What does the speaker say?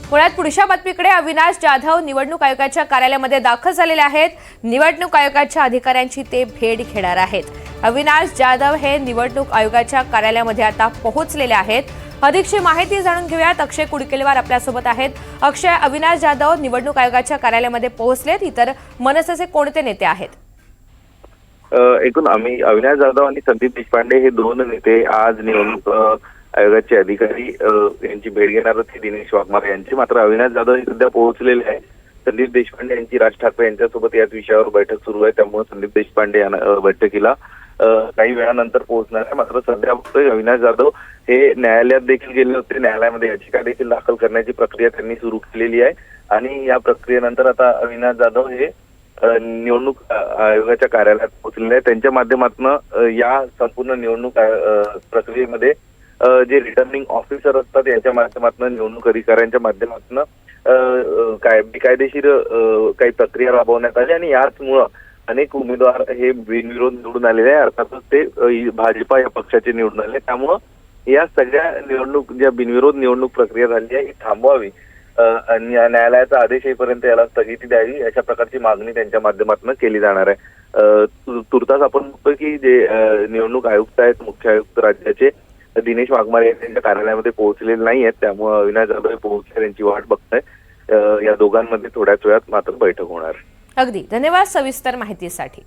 पुण्यात पुढच्या बातमीकडे अविनाश जाधव निवडणूक आयोगाच्या कार्यालयामध्ये दाखल झालेले आहेत। निवडणूक आयोगाच्या अधिकाऱ्यांची ते भेट घेणार आहेत। अविनाश जाधव हे निवडणूक आयोगाच्या कार्यालयामध्ये आता पोहोचलेले आहेत। अधिकची माहिती जाणून घेऊयात। अक्षय कुडकेलवार आपल्यासोबत आहेत। अक्षय, अविनाश जाधव निवडणूक आयोगाच्या कार्यालयामध्ये पोहोचलेत, इतर मनसेचे कोणते नेते आहेत? एकूण अविनाश जाधव आणि संदीप देशपांडे हे दोन नेते आज निवडणूक आयोगाचे अधिकारी यांची भेट घेणार होते, दिनेश वाघमारे यांची। मात्र अविनाश जाधव हे सध्या पोहोचलेले आहे। संदीप देशपांडे यांची राज ठाकरे यांच्यासोबत याच विषयावर बैठक सुरू आहे, त्यामुळे संदीप देशपांडे यांना बैठकीला काही वेळानंतर पोहोचणार आहे। मात्र सध्या अविनाश जाधव हे न्यायालयात देखील गेले होते। न्यायालयामध्ये याचिका देखील दाखल करण्याची प्रक्रिया त्यांनी सुरू केलेली आहे आणि या प्रक्रियेनंतर आता अविनाश जाधव हे निवडणूक आयोगाच्या कार्यालयात पोहोचलेले आहे। त्यांच्या माध्यमातून या संपूर्ण निवडणूक प्रक्रियेमध्ये जे रिटर्निंग ऑफिसर असतात यांच्या माध्यमातून, निवडणूक अधिकाऱ्यांच्या माध्यमातून बेकायदेशीर काही प्रक्रिया राबवण्यात आली आणि याचमुळे अनेक उमेदवार हे बिनविरोध निवडून आलेले आहे। अर्थातच ते भाजपा या पक्षाचे निवडून आले, त्यामुळं या सगळ्या ज्या बिनविरोध निवडणूक प्रक्रिया झाली आहे ही थांबवावी, न्यायालयाचा आदेश येईपर्यंत याला स्थगिती द्यावी, अशा प्रकारची मागणी त्यांच्या माध्यमातून केली जाणार आहे। तुर्तास आपण बघतोय की जे निवडणूक आयुक्त आहेत, मुख्य आयुक्त राज्याचे दिनेश वाघमारे यांच्या कार्यालयामध्ये पोहोचलेले नाही आहेत, त्यामुळे अविनाश जाधव पोहोचले यांची वाट बघताय। या दोघांमध्ये थोड्याच वेळात मात्र बैठक होणार। अगदी धन्यवाद सविस्तर माहितीसाठी।